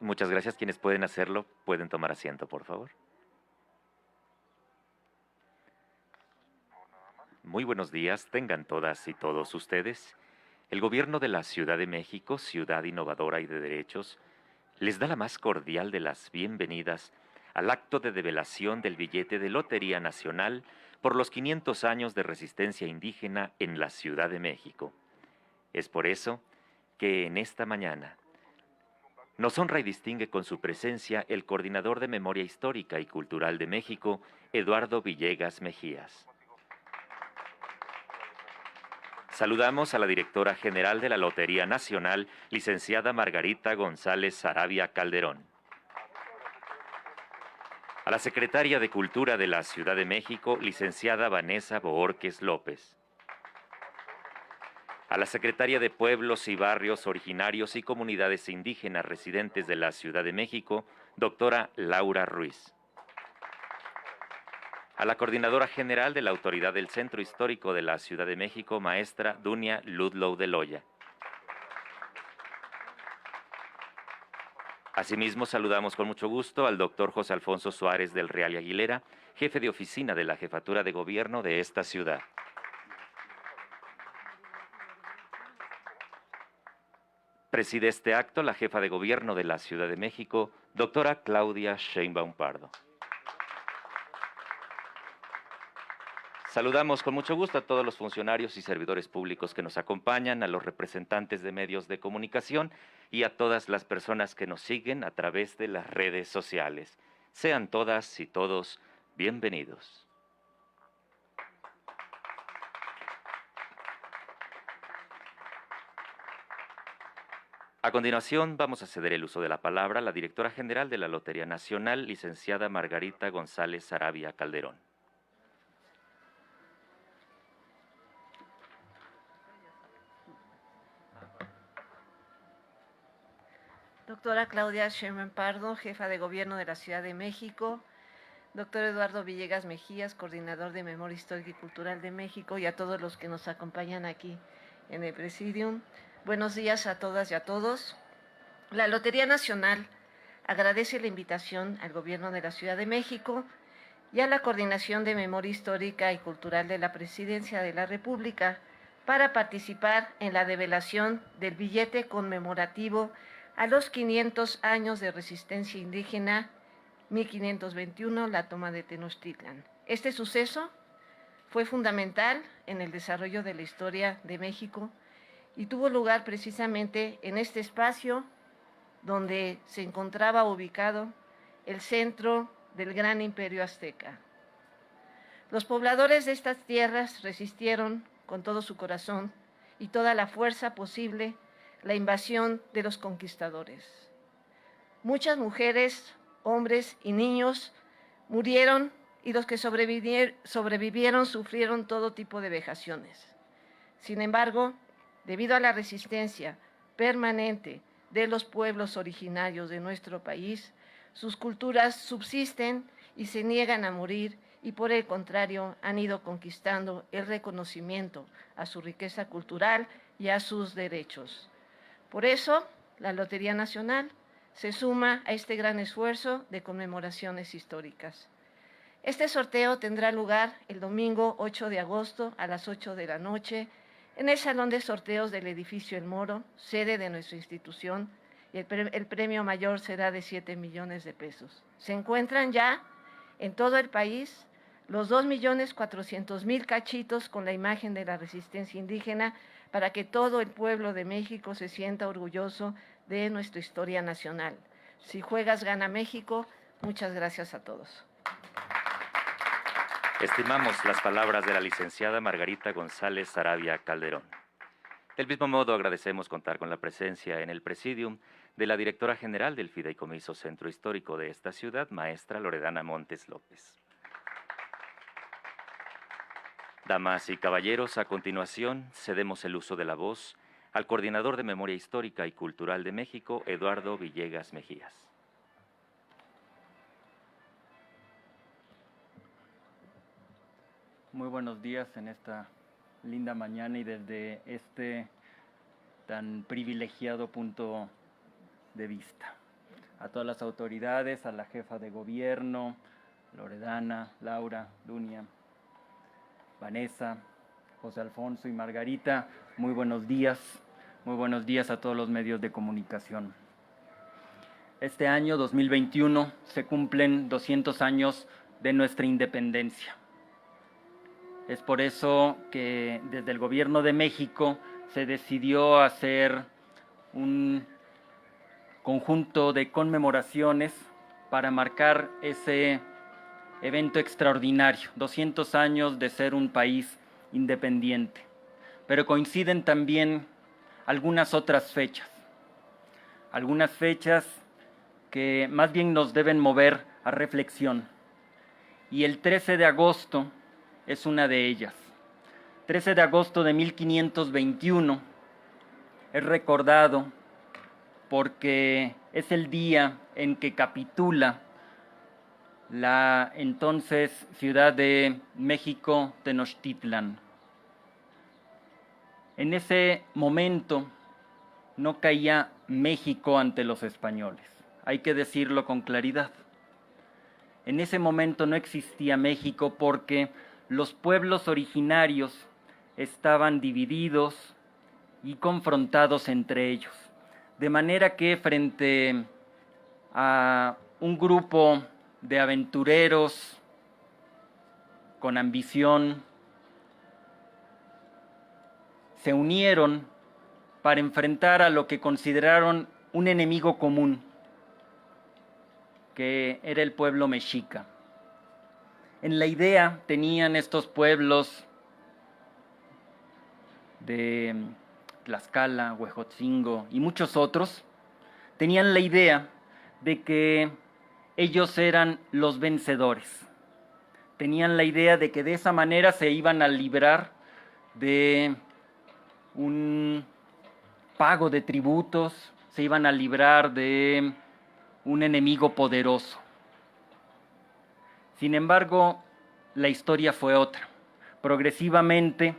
Muchas gracias. Quienes pueden hacerlo, pueden tomar asiento, por favor. Muy buenos días, tengan todas y todos ustedes. El Gobierno de la Ciudad de México, ciudad innovadora y de derechos, les da la más cordial de las bienvenidas al acto de develación del billete de Lotería Nacional por los 500 años de resistencia indígena en la Ciudad de México. Es por eso que en esta mañana nos honra y distingue con su presencia el coordinador de Memoria Histórica y Cultural de México, Eduardo Villegas Mejías. Saludamos a la directora general de la Lotería Nacional, licenciada Margarita González Sarabia Calderón. A la secretaria de Cultura de la Ciudad de México, licenciada Vanessa Boórquez López. A la secretaria de Pueblos y Barrios Originarios y Comunidades Indígenas Residentes de la Ciudad de México, doctora Laura Ruiz. A la coordinadora general de la Autoridad del Centro Histórico de la Ciudad de México, maestra Dunia Ludlow de Loya. Asimismo, saludamos con mucho gusto al doctor José Alfonso Suárez del Real y Aguilera, jefe de oficina de la Jefatura de Gobierno de esta ciudad. Preside este acto la jefa de Gobierno de la Ciudad de México, doctora Claudia Sheinbaum Pardo. Saludamos con mucho gusto a todos los funcionarios y servidores públicos que nos acompañan, a los representantes de medios de comunicación y a todas las personas que nos siguen a través de las redes sociales. Sean todas y todos bienvenidos. A continuación, vamos a ceder el uso de la palabra a la directora general de la Lotería Nacional, licenciada Margarita González Sarabia Calderón. Doctora Claudia Sheinbaum Pardo, jefa de Gobierno de la Ciudad de México, doctor Eduardo Villegas Mejías, coordinador de Memoria Histórica y Cultural de México, y a todos los que nos acompañan aquí en el Presidium. Buenos días a todas y a todos. La Lotería Nacional agradece la invitación al Gobierno de la Ciudad de México y a la Coordinación de Memoria Histórica y Cultural de la Presidencia de la República para participar en la develación del billete conmemorativo a los 500 años de resistencia indígena, 1521, la toma de Tenochtitlan. Este suceso fue fundamental en el desarrollo de la historia de México y tuvo lugar precisamente en este espacio donde se encontraba ubicado el centro del gran imperio azteca. Los pobladores de estas tierras resistieron con todo su corazón y toda la fuerza posible la invasión de los conquistadores. Muchas mujeres, hombres y niños murieron y los que sobrevivieron sufrieron todo tipo de vejaciones. Sin embargo, debido a la resistencia permanente de los pueblos originarios de nuestro país, sus culturas subsisten y se niegan a morir y por el contrario han ido conquistando el reconocimiento a su riqueza cultural y a sus derechos. Por eso, la Lotería Nacional se suma a este gran esfuerzo de conmemoraciones históricas. Este sorteo tendrá lugar el domingo 8 de agosto a las 8 de la noche en el Salón de Sorteos del Edificio El Moro, sede de nuestra institución, y el premio mayor será de 7 millones de pesos. Se encuentran ya en todo el país los 2.400.000 cachitos con la imagen de la resistencia indígena para que todo el pueblo de México se sienta orgulloso de nuestra historia nacional. Si juegas, gana México. Muchas gracias a todos. Estimamos las palabras de la licenciada Margarita González Sarabia Calderón. Del mismo modo, agradecemos contar con la presencia en el Presidium de la directora general del Fideicomiso Centro Histórico de esta ciudad, maestra Loredana Montes López. Damas y caballeros, a continuación cedemos el uso de la voz al coordinador de Memoria Histórica y Cultural de México, Eduardo Villegas Mejías. Muy buenos días en esta linda mañana y desde este tan privilegiado punto de vista. a todas las autoridades, a la jefa de gobierno, Loredana, Laura, Dunia, Vanessa, José Alfonso y Margarita. Muy buenos días a todos los medios de comunicación. Este año, 2021, se cumplen 200 años de nuestra independencia. Es por eso que desde el Gobierno de México se decidió hacer un conjunto de conmemoraciones para marcar ese evento extraordinario, 200 años de ser un país independiente. Pero coinciden también algunas otras fechas que más bien nos deben mover a reflexión. Y el 13 de agosto es una de ellas. 13 de agosto de 1521 es recordado porque es el día en que capitula la entonces Ciudad de México Tenochtitlan. En ese momento no caía México ante los españoles, hay que decirlo con claridad. En ese momento no existía México porque los pueblos originarios estaban divididos y confrontados entre ellos. De manera que frente a un grupo de aventureros con ambición, se unieron para enfrentar a lo que consideraron un enemigo común, que era el pueblo mexica. En la idea tenían estos pueblos de Tlaxcala, Huejotzingo y muchos otros, tenían la idea de que ellos eran los vencedores. Tenían la idea de que de esa manera se iban a librar de un pago de tributos, se iban a librar de un enemigo poderoso. Sin embargo, la historia fue otra. Progresivamente,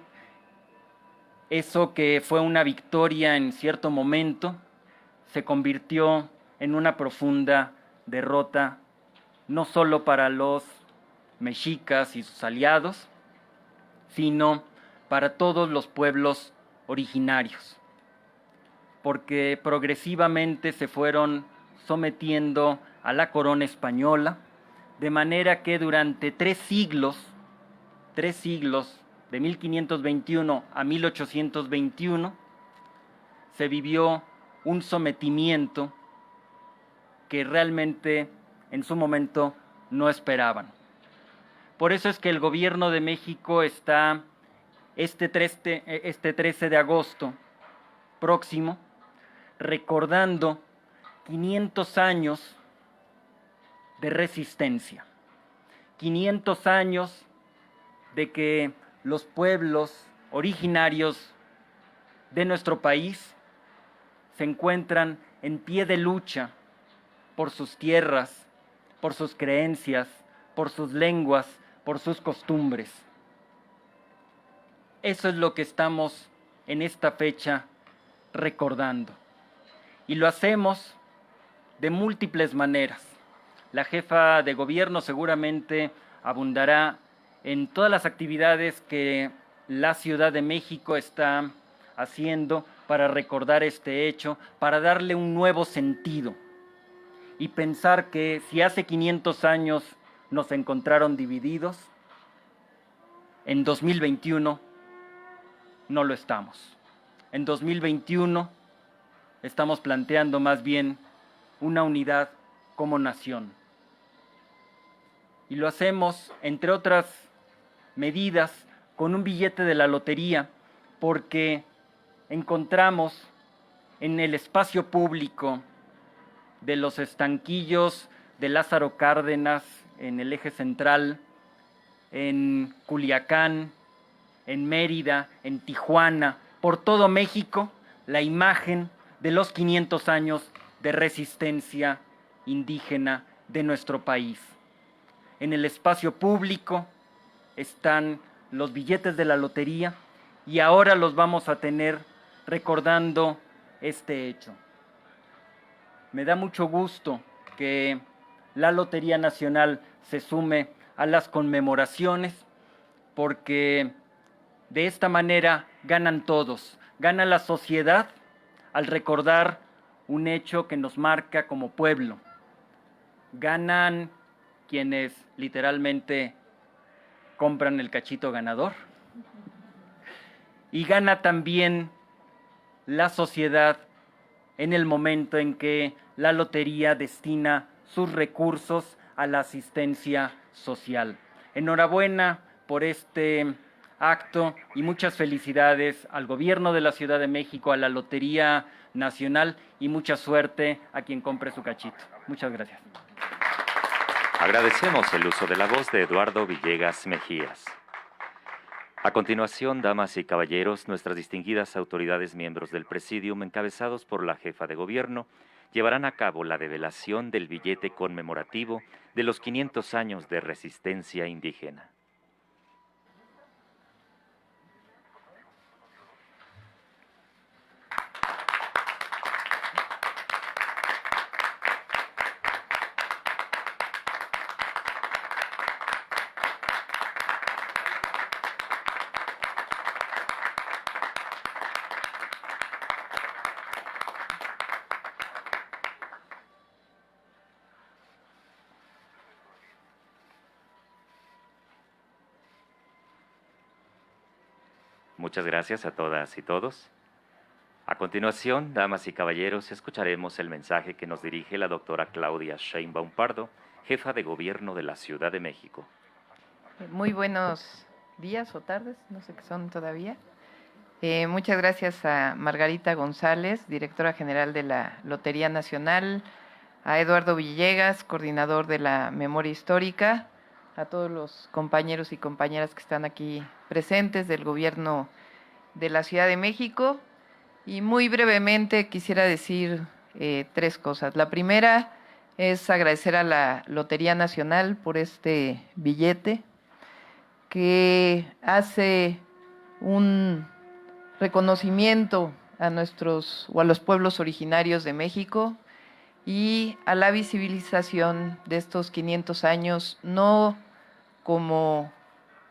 eso que fue una victoria en cierto momento, se convirtió en una profunda derrota, no solo para los mexicas y sus aliados, sino para todos los pueblos originarios, porque progresivamente se fueron sometiendo a la corona española, de manera que durante 3 siglos, de 1521 a 1821, se vivió un sometimiento que realmente en su momento no esperaban. Por eso es que el Gobierno de México está este 13 de agosto próximo recordando 500 años de resistencia, 500 años de que los pueblos originarios de nuestro país se encuentran en pie de lucha por sus tierras, por sus creencias, por sus lenguas, por sus costumbres. Eso es lo que estamos en esta fecha recordando. Y lo hacemos de múltiples maneras. La jefa de gobierno seguramente abundará en todas las actividades que la Ciudad de México está haciendo para recordar este hecho, para darle un nuevo sentido y pensar que si hace 500 años nos encontraron divididos, en 2021 no lo estamos. En 2021 estamos planteando más bien una unidad como nación. Y lo hacemos, entre otras medidas, con un billete de la lotería, porque encontramos en el espacio público de los estanquillos de Lázaro Cárdenas, en el eje central, en Culiacán, en Mérida, en Tijuana, por todo México, la imagen de los 500 años de resistencia indígena de nuestro país. En el espacio público están los billetes de la lotería y ahora los vamos a tener recordando este hecho. Me da mucho gusto que la Lotería Nacional se sume a las conmemoraciones, porque de esta manera ganan todos, gana la sociedad al recordar un hecho que nos marca como pueblo, ganan quienes literalmente compran el cachito ganador, y gana también la sociedad en el momento en que la lotería destina sus recursos a la asistencia social. Enhorabuena por este acto y muchas felicidades al Gobierno de la Ciudad de México, a la Lotería Nacional, y mucha suerte a quien compre su cachito. Muchas gracias. Agradecemos el uso de la voz de Eduardo Villegas Mejías. A continuación, damas y caballeros, nuestras distinguidas autoridades miembros del Presidium, encabezados por la jefa de gobierno, llevarán a cabo la develación del billete conmemorativo de los 500 años de resistencia indígena. Muchas gracias a todas y todos. A continuación, damas y caballeros, escucharemos el mensaje que nos dirige la doctora Claudia Sheinbaum Pardo, jefa de gobierno de la Ciudad de México. Muy buenos días o tardes, no sé qué son todavía. Muchas gracias a Margarita González, directora general de la Lotería Nacional, a Eduardo Villegas, coordinador de la Memoria Histórica, a todos los compañeros y compañeras que están aquí presentes del Gobierno de la Ciudad de México. Y muy brevemente quisiera decir tres cosas. La primera es agradecer a la Lotería Nacional por este billete que hace un reconocimiento a los pueblos originarios de México y a la visibilización de estos 500 años, no como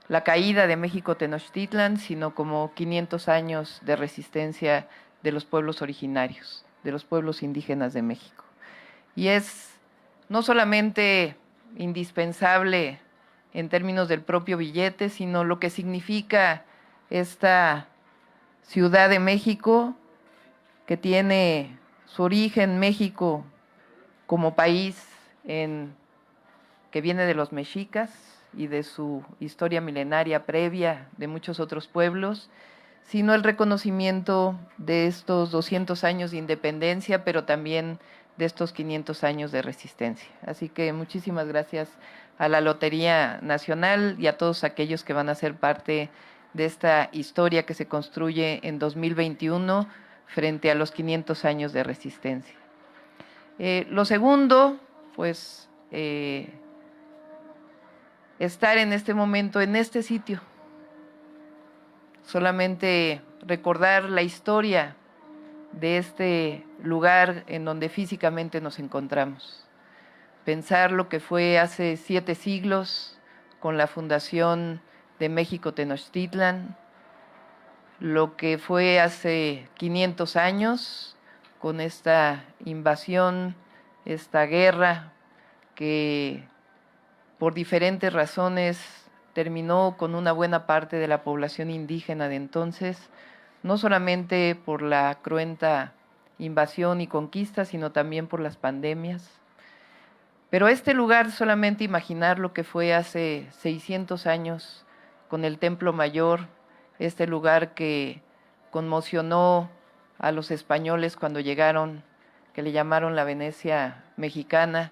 la caída de México Tenochtitlan, sino como 500 años de resistencia de los pueblos originarios, de los pueblos indígenas de México. Y es no solamente indispensable en términos del propio billete, sino lo que significa esta Ciudad de México, que tiene su origen México como país que viene de los mexicas y de su historia milenaria previa de muchos otros pueblos, sino el reconocimiento de estos 200 años de independencia, pero también de estos 500 años de resistencia. Así que muchísimas gracias a la Lotería Nacional y a todos aquellos que van a ser parte de esta historia que se construye en 2021 frente a los 500 años de resistencia. Lo segundo, pues, estar en este momento, en este sitio, solamente recordar la historia de este lugar en donde físicamente nos encontramos. Pensar lo que fue hace 7 siglos con la fundación de México Tenochtitlan, lo que fue hace 500 años con esta invasión, esta guerra que por diferentes razones terminó con una buena parte de la población indígena de entonces, no solamente por la cruenta invasión y conquista, sino también por las pandemias. Pero este lugar, solamente imaginar lo que fue hace 600 años con el Templo Mayor, este lugar que conmocionó a los españoles cuando llegaron, que le llamaron la Venecia mexicana,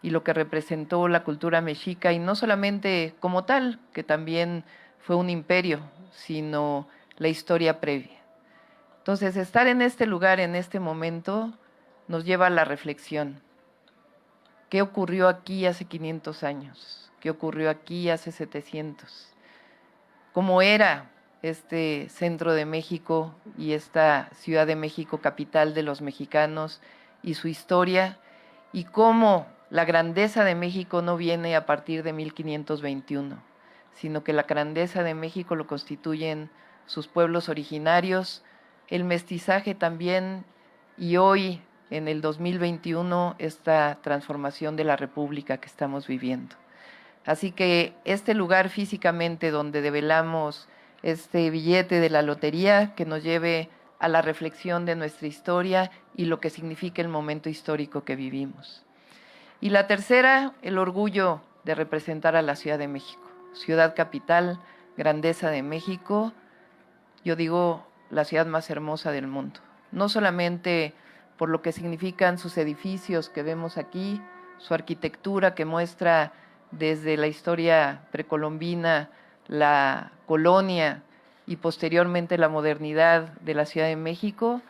y lo que representó la cultura mexica, y no solamente como tal, que también fue un imperio, sino la historia previa. Entonces, estar en este lugar, en este momento, nos lleva a la reflexión. ¿Qué ocurrió aquí hace 500 años? ¿Qué ocurrió aquí hace 700? ¿Cómo era este centro de México y esta Ciudad de México, capital de los mexicanos, y su historia? y cómo la grandeza de México no viene a partir de 1521, sino que la grandeza de México lo constituyen sus pueblos originarios, el mestizaje también, y hoy, en el 2021, esta transformación de la República que estamos viviendo. Así que este lugar físicamente donde develamos este billete de la lotería que nos lleve a la reflexión de nuestra historia y lo que significa el momento histórico que vivimos. Y la tercera, el orgullo de representar a la Ciudad de México, ciudad capital, grandeza de México, yo digo la ciudad más hermosa del mundo, no solamente por lo que significan sus edificios que vemos aquí, su arquitectura que muestra desde la historia precolombina, la colonia y posteriormente la modernidad de la Ciudad de México,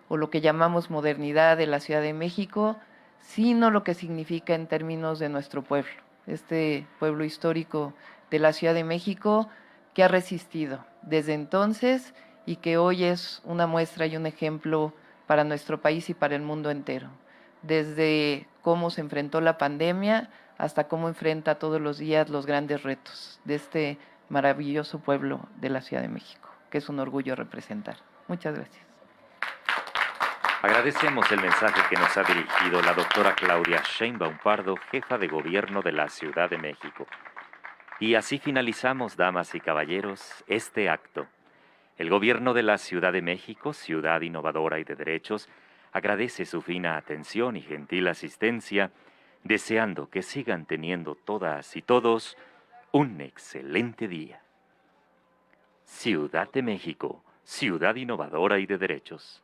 o lo que llamamos modernidad de la Ciudad de México, sino lo que significa en términos de nuestro pueblo, este pueblo histórico de la Ciudad de México que ha resistido desde entonces y que hoy es una muestra y un ejemplo para nuestro país y para el mundo entero, desde cómo se enfrentó la pandemia hasta cómo enfrenta todos los días los grandes retos de este maravilloso pueblo de la Ciudad de México, que es un orgullo representar. Muchas gracias. Agradecemos el mensaje que nos ha dirigido la doctora Claudia Sheinbaum Pardo, jefa de gobierno de la Ciudad de México. Y así finalizamos, damas y caballeros, este acto. El gobierno de la Ciudad de México, ciudad innovadora y de derechos, agradece su fina atención y gentil asistencia, deseando que sigan teniendo todas y todos un excelente día. Ciudad de México, ciudad innovadora y de derechos.